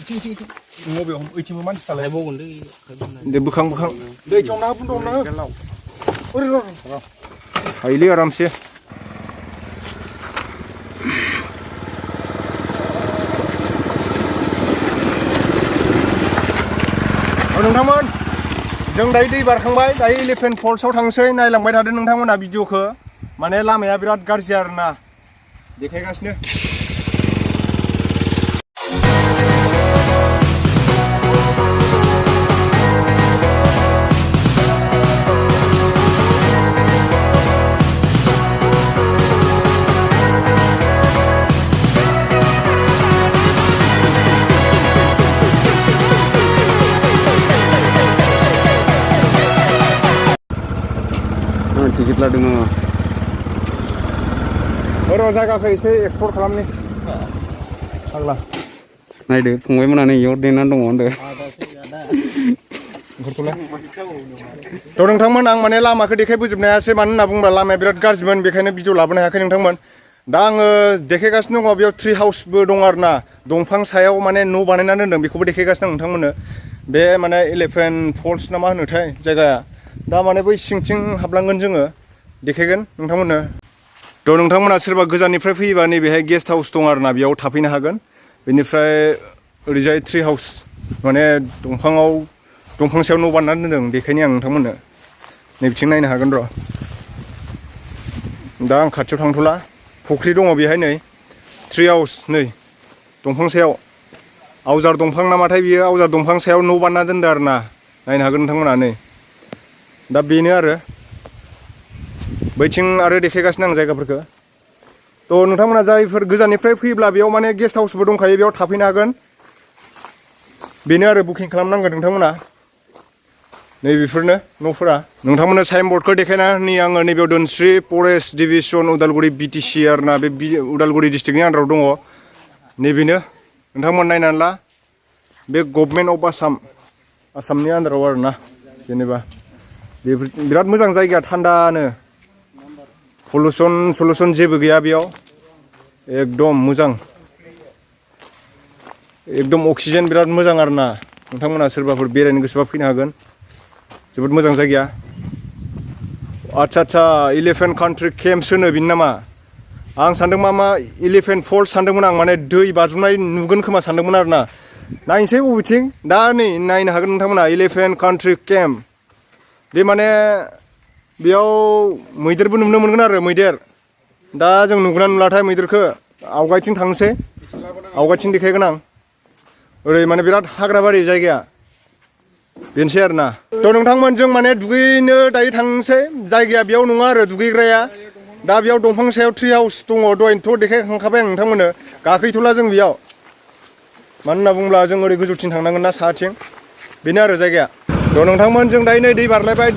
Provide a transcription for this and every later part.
मबेयाव ओइथिंबो मानसि थालाय बावगोन दे बुखां दै चावना बुंदोंना ओरै र' हायलै आरामसे नोंथांमोन जों दायो दै बारखांबाय दायो इलेभेन फल्सआव थांसै नायलांबाय थादो नोंथांमोना भिडिअखौ माने लामाया बिराद गाज्रि आरोना देखायगासिनो टिकेट लादों नामा र' जायगाखौ एसे एक्सप्लर खालामनि फाग्ला नायदो फंबायमोना नै इयाव देनानै दङ होनदो थ' नोंथांमोन आं माने लामाखौ देखायबोजोबनो हायासै मानो होनना बुङोब्ला लामाया बिराद गाज्रिमोन बेखायनो भिडिअ लाबोनो हायाखै नोंथांमोन दा आङो देखायगासिनो दङ बेयाव ट्रि हाउसबो दङ आरोना दंफां सायाव माने न' बानायनानै दोनदों बेखौबो देखायगासिनो आं नोंथांमोननो बे माने इलेभेन फल्स ना मा होनोथाय जायगाया दा माने बै सिंथिं हाबलांगोन जोङो देखायगोन नोंथांमोननो थ' नोंथांमोना सोरबा गोजाननिफ्राय फैयोबा नैबेहाय गेस्ट हाउस दं आरोना बेयाव थाफैनो हागोन बेनिफ्राय ओरैजाय ट्रि हाउस माने दंफां सायाव न' बानायनानै दोनदों देखायनि आं नोंथांमोननो नैबिथिं नायनो हागोन र' दा आं खाथियाव थांथ'ला फुख्रि दङ बेहाय नै ट्रि हाउस नै दंफां सायाव आवजार दंफां नामाथाय बियो आवजार दंफां सायाव न' बानायना दोनदों आरोना नायनो हागोन नोंथांमोना नै दा बेनो आरो बैथिं आरो देखायगासिनो आं जायगाफोरखौ थ' नोंथांमोना जायफोर गोजाननिफ्राय फैयोब्ला बेयाव माने गेस्ट हाउसबो दंखायो बेयाव थाफैनो हागोन बेनो आरो बुकिं खालामनांगोन नोंथांमोना नैबेफोरनो न'फोरा नोंथांमोननो साइन बर्डखौ देखायना नै आङो नैबेयाव दोनस्रि फरेस्ट डिभिजन उदालगुरि बिटिसि आरोना बे उदालगुरि डिस्ट्रिक्टनि आन्दाराव दङ नैबेनो नोंथांमोन नायनानै ला बे गभर्नमेन्ट अफ आसामनि आन्दाराव आरोना जेनेबा बेफोर बिराद मोजां जायगा थान्दानो पलुसन जेबो गैया बेयाव एकदम मोजां एकदम अक्सिजेन बिराद मोजां आरोना नोंथांमोना सोरबाफोर बेरायनो गोसोबा फैनो हागोन जोबोद मोजां जायगाया आच्छा इलेभेन कान्ट्रि केम्पस होनो बिनि नामा आं सानदों मा इलेभेन फल्स सानदोंमोन आं माने दै बाज्रुमनाय नुगोन खोमा सानदोंमोन आरोना नायनोसै बबेथिं दा नै नायनो हागोन नोंथांमोना इलेभेन कान्ट्रि केम्प बे माने बेयाव मैदेरबो नुनो मोनगोन आरो मैदेर दा जों नुगोना नुलाथाय मैदेरखौ आवगायथिं थांनोसै आवगायथिं देखायगोन आं ओरै माने बिराद हाग्राबारि जायगाया बेनोसै आरोना थ' नोंथांमोन जों माने दुगैनो दायो थांनोसै जायगाया बेयाव नङा आरो दुगैग्राया दा बेयाव दंफां सायाव ट्रि हाउस दङ दहायनोथ' देखायखांखाबाय आं नोंथांमोननो गाखैथ'ला जों बेयाव मानो होनना बुङोब्ला जों ओरै गोजौथिं थांनांगोन ना साहाथिं बेनो आरो जायगाया थ' नोंथांमोन जों दायो नै दै बारलायबाय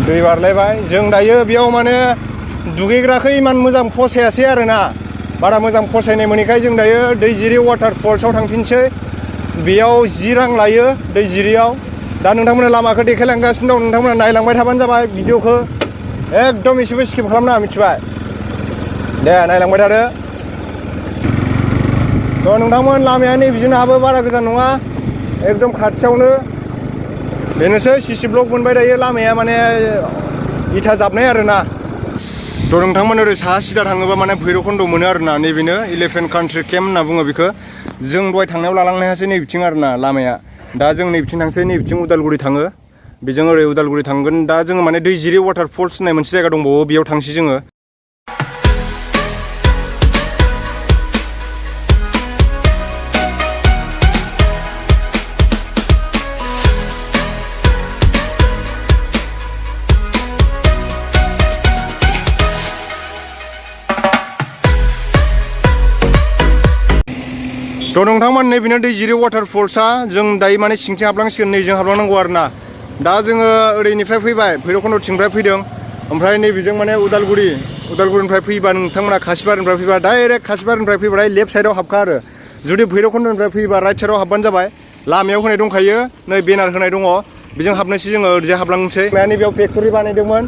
दै बारलायबाय जों दायो बेयाव माने दुगैग्राखै इमान मोजां फसायासै आरोना बारा मोजां फसायनाय मोनैखाय जों दायो दैजिरि वाटारफल्सआव थांफिनसै बेयाव 10 रां लायो दैजिरियाव दा नोंथांमोना लामाखौ देखायलांगासिनो दं नोंथांमोना नायलांबाय थाबानो जाबाय भिडिअखौ एकदम एसेबो स्किप खालामनाङा मिथिबाय दे नायलांबाय थादो थ' नोंथांमोन लामाया नै बिजोंनो हाबो बारा गोजान नङा एकदम खाथियावनो बेनोसै सिसि ब्लक मोनबाय दायो लामाया माने इथा जाबनाय आरोना थ' नोंथांमोन ओरै साहा सिदा थाङोबा माने भैरबकुन्द मोनो आरोना नैबेनो इलेभेन कान्ट्रि केम्प होनना बुङो बेखौ जों दहाय थांनायाव लालांनो हायासै नैबिथिं आरोना लामाया दा जों नैबिथिं थांसै नैबिथिं उदालगुरि थाङो बेजों ओरै उदालगुरि थांगोन दा जोङो माने दैजिरि वाटारफल्स होननाय मोनसे जायगा दंबावो बेयाव थांसै जोङो थ' नोंथांमोन नैबेनो दैजिरि वाटारफल्सआ जों दायो माने सिंथिं हाबलांसिगोन नैजों हाबलांनांगौ आरोना दा जोङो ओरैनिफ्राय फैबाय भैरबकुन्दथिंनिफ्राय फैदों ओमफ्राय नैबेजों माने उदालगुरिनिफ्राय फैबा नोंथांमोना खासिबारिनिफ्राय फैबा डाइरेक्ट खासिबारिनिफ्राय फैबाथाय लेफ्ट साइडआव हाबखा आरो जुदि भैरबकुन्दनिफ्राय फैबा राइट साइडआव हाबबानो जाबाय लामायाव होनाय दंखायो नै बेनार होनाय दङ बेजों हाबनोसै जोङो ओरैजाय हाबलांनोसै माने बेयाव फेक्टरि बानायदोंमोन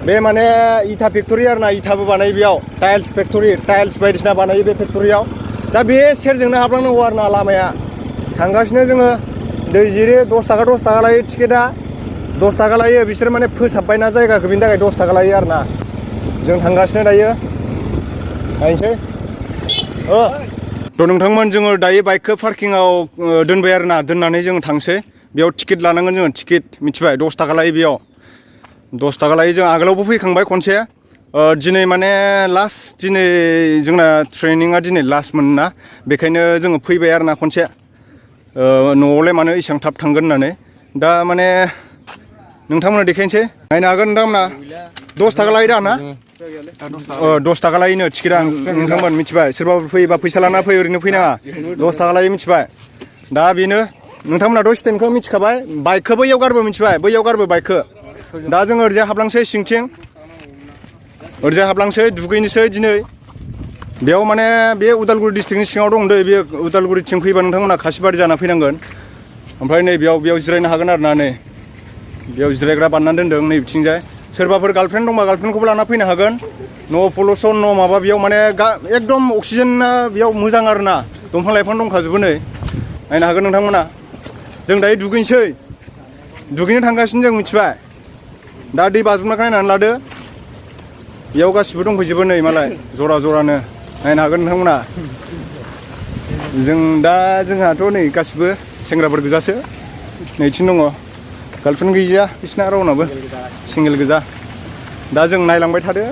बे माने इटा फेक्टरि आरोना इटाबो बानायो बेयाव टाइल्स फेक्टरि टाइल्स बायदिसिना बानायो बे फेक्टरियाव दा बे सेरजोंनो हाबलांनांगौ आरोना लामाया थांगासिनो जोङो दैजिरि 10 थाखा लायो टिकेटआ 10 थाखा लायो बिसोर माने फोसाबबायना जायगाखौ बिनि थाखाय 10 थाखा लायो आरोना जों थांगासिनो दायो नायनोसै थ' नोंथांमोन जोङो दायो बाइकखौ पार्किंआव दोनबाय आरोना दोननानै जों थांसै बेयाव टिकेट लानांगोन जोङो टिकेट मिथिबाय 10 थाखा लायो बेयाव 10 थाखा लायो जों आगोलावबो फैखांबाय खनसे दिनै माने लास्ट दिनै जोंना ट्रेनिंआ दिनै लास्टमोन ना बेखायनो जोङो फैबाय आरोना खनसे न'आवलाय मानो एसेबां थाब थांगोन होननानै दा माने नोंथांमोना देखायनोसै नायनो हागोन नोंथांमोना 10 थाखा लायो दा ना 10 थाखा लायोनो टिकेटआ नोंथांमोन मिथिबाय सोरबाफोर फैयोबा फैसा लाना फै ओरैनो फैनाङा 10 थाखा लायो मिथिबाय दा बेनो नोंथांमोनाथ' स्टेन्डखौ मिथिखाबाय बाइकखौ बैयाव गारबो मिथिबाय बैयाव गारबो बाइकखौ दा जों ओरैजाय हाबलांसै सिंथिं ओरैजाय हाबलांसै दुगैनोसै दिनै बेयाव माने बे उदालगुरि डिस्ट्रिक्टनि सिङाव दं दै बे उदालगुरिथिं फैबा नोंथांमोना खासिबारि जाना फैनांगोन ओमफ्राय नै बेयाव जिरायनो हागोन आरोना नै बेयाव जिरायग्रा बानायनानै दोनदों नै बिथिंजाय सोरबाफोर गार्लफ्रेन्ड दंबा गार्लफ्रेन्डखौबो लाना फैनो हागोन न' पलुसन न' माबा बेयाव माने एकदम अक्सिजेना बेयाव मोजां आरोना दंफां लाइफां दंखाजोबो नै नायनो हागोन नोंथांमोना जों दायो दुगैनोसै दुगैनो थांगासिनो जों मिथिबाय दा दै बाज्रुमनायखौ नायनानै लादो बेयाव गासिबो दंफैजोबो नै मालाय जरा जरानो नायनो हागोन नोंथांमोना जों दा जोंहाथ' नै गासिबो सेंग्राफोर गोजासो नैथिं दङ गार्लफ्रेन्ड गैया बिसिना रावनाबो सिंगेल गोजा दा जों नायलांबाय थादो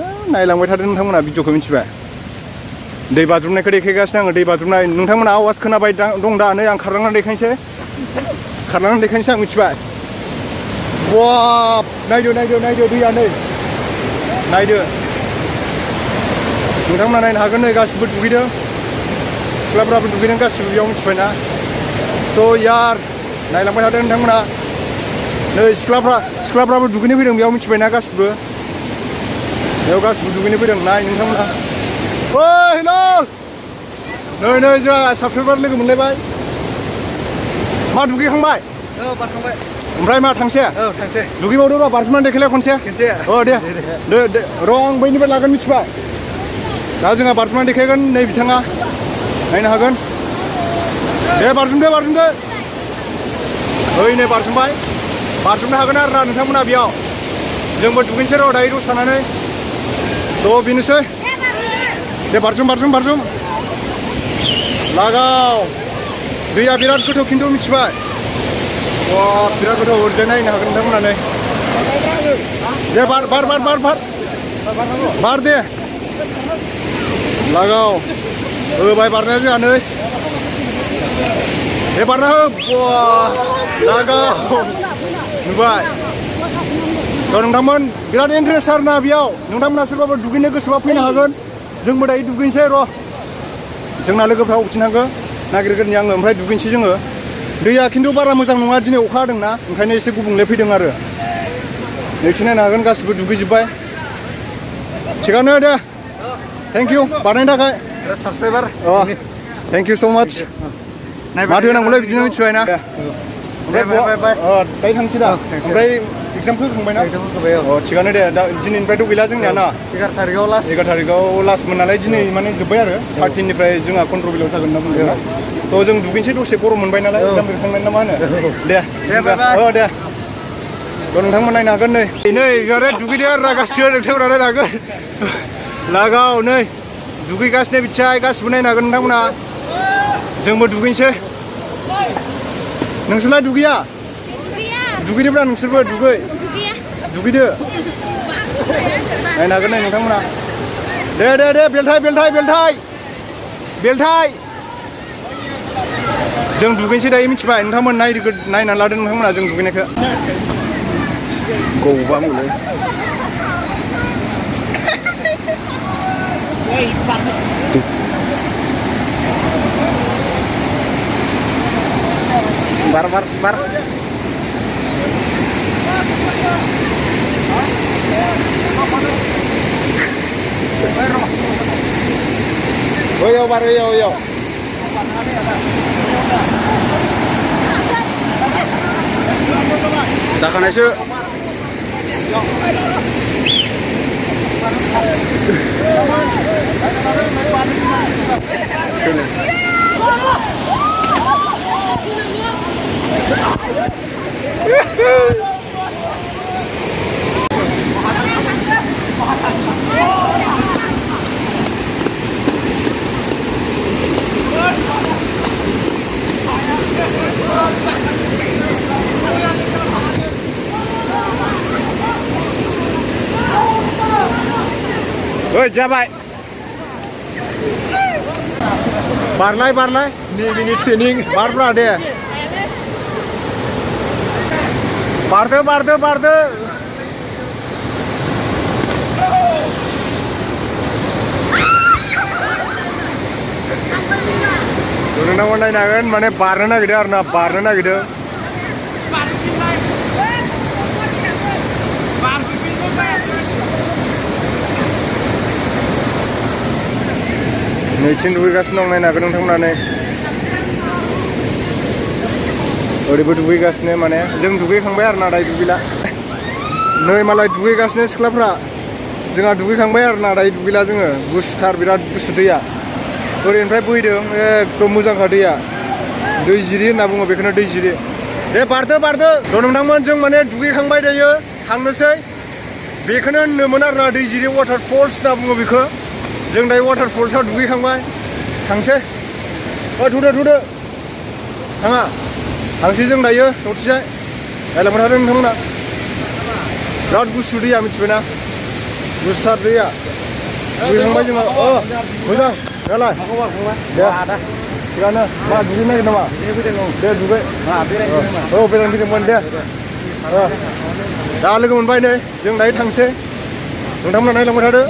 नोंथांमोना भिडिअखौ मिथिबाय दै बाज्रुमनायखौ देखायगासिनो आङो दै बाज्रुमनाय नोंथांमोना आवाज खोनाबाय दं दा नै आं खारलांनानै देखायनोसै आं मिथिबाय वाव नायदो दैया नै नायदो नोंथांमोना नायनो हागोन नै गासिबो दुगैदों सिख्लाफ्राबो दुगैदों गासिबो बेयाव मिथिबायना थ' यार नायलांबाय थादों नोंथांमोना नै सिख्लाफ्राबो दुगैनो फैदों बेयाव मिथिबायना गासिबो बेयाव गासिबो दुगैनो फैदों नाय नोंथांमोना हेल' नै जोंहा साबस्क्राइबार लोगो मोनलायबाय मा दुगैखांबाय बारखांबाय ओमफ्राय मा थांसे दुगैबावदो र' बारजुमनानै देखायलाय खनसे दे र' आं बैनिफ्राय लागोन मिथिबाय दा जोंहा बारजुमनानै देखायगोन नै बिथाङा नायनो हागोन दे बारजुमदो ओइ नै बारजुमनो हागोन आरो ना नोंथांमोना बेयाव जोंबो दुगैनोसै र' दायो दसे थानानै थ' बेनोसै दे बारजुम लागाव दैया बिराद गोथौ खिन्थु मिथिबाय वा बिराद गोथौ ओरैजाय नायनो हागोन नोंथांमोना नै दे बार दे लागाव होबाय बारनाया जोंहा नै दे बारना हो वा लागाव नुबाय थ' नोंथांमोन बिराद इन्टारेस्ट आरोना बेयाव नोंथांमोना सोरबाफोर दुगैनो गोसोबा फैनो हागोन जोंबो दायो दुगैनोसै र' जोंना लोगोफ्रा बबेथिं थांखो नागिरगोरनि आङो ओमफ्राय दुगैनोसै जोङो दैया खिन्थु बारा मोजां नङा दिनै अखा हादोंना ओंखायनो एसे गुबुंले फैदों आरो नैथिं नायनो हागोन गासिबो दुगैजोब्बाय थिगानो दे थेंक इउ बारनायनि थाखाय साबस्क्राइबार थेंक इउ स' माच माथो होनांगौलै बिदिनो मिथिबाय ना दायो थांसै दा ओमफ्राय एग्जामखौ होखांबायना थिगानो दे दा दिनैनिफ्रायथ' गैला जोंनिया ना 11 थारिखआव लास्टमोन नालाय दिनै माने जोब्बाय आरो 13निफ्राय जोंहा कन्ट्रबिलाव थागोन होनना बुंदों थ' जों दुगैनोसै दसे गरम मोनबाय नालाय एग्जाम होखांनाय ना मा होनो दे थ' नोंथांमोन नायनो हागोन नै बिराद दुगैदो आरो गासिबो नोंथांमोना नायनो हागोन लागाव नै दुगैगासिनो बिथिंजाय गासिबो नायनो हागोन नोंथांमोना जोंबो दुगैनोसै नोंसोरलाय दुगैया दुगैदोब्रा नोंसोरबो दुगैदो नायनो हागोन नै नोंथांमोना दे बेलथाय जों दुगैनोसै दायो मिथिबाय नोंथांमोन नायनानै लादो नोंथांमोना जों दुगैनायखौ गौबा मोनो बार बैयाव जाखानायसो ओइ जाबाय बारलाय बारलाय नैबेनि ट्रेनिं बारब्रा दे बारदो बारदो बारदो नोंथांमोन नायनो हागोन माने बारनो नागिरदों आरो ना बारनो नागिरदों नैथिं दुगैगासिनो दं नायनो हागोन नोंथांमोना ओरैबो दुगैगासिनो माने जों दुगैखांबाय आरो ना दायो दुगैला नै मालाय दुगैगासिनो सिख्लाफ्रा जोंहा दुगैखांबाय आरो ना दायो दुगैला जोङो गुसुथार बिराद गुसु दैया ओरैनिफ्राय बोहैदों एकदम मोजांखा दैया दैजिरि होनना बुङो बेखौनो दैजिरि दे बारदो बारदो थ' नोंथांमोन जों माने दुगैखांबाय दायो थांनोसै बेखौनो होनोमोन आरो ना दैजिरि वाटारफल्स होनना बुङो बेखौ जों दायो वाटारफल्सआव दुगैखांबाय थांसै थुदो थुदो थाङा थांसै जों दायो दथिजाय रायलायबाय थादों नोंथांमोना बिराद गुसु दैया मिथिबायना गुसुथार दैया दुगैखांबाय जोङो मोजां नालाय दे थिगानो मा दुगैनो नागिरदों नामा दे दुगै बेरायनो फैदोंमोन दे दा लोगो मोनबाय नै जों दायो थांसै नोंथांमोना नायलांबाय थादो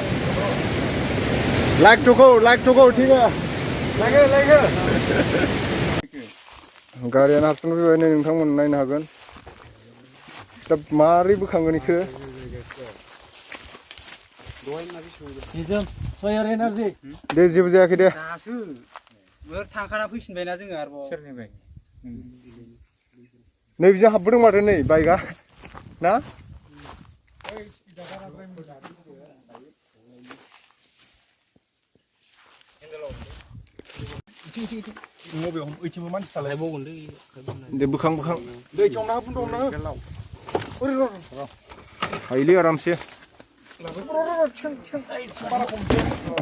लाइक टुखौ ठीक है लाइक गारिया हाबसुन फैबाय नै नोंथांमोन नायनो हागोन दा मारै बोखांगोन इखो दे जेबो जायाखै दे दासो थांखाना फैफिनबायना जोङो आरोबाव सोरनिफ्राय नै बिजों हाबबोदों माथो नै बाइकआ ना दे बोखां हायोलै आरामसे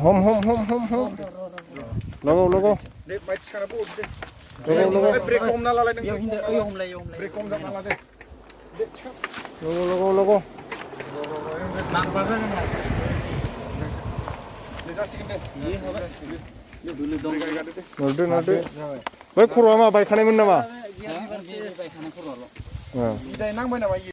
हम लगाव ब्रेक हमना लालाय नों ब्रेक हमना ला दे लगाव नारदो बै खर'आ मा बायखानायमोन नामा? नांबाय नामा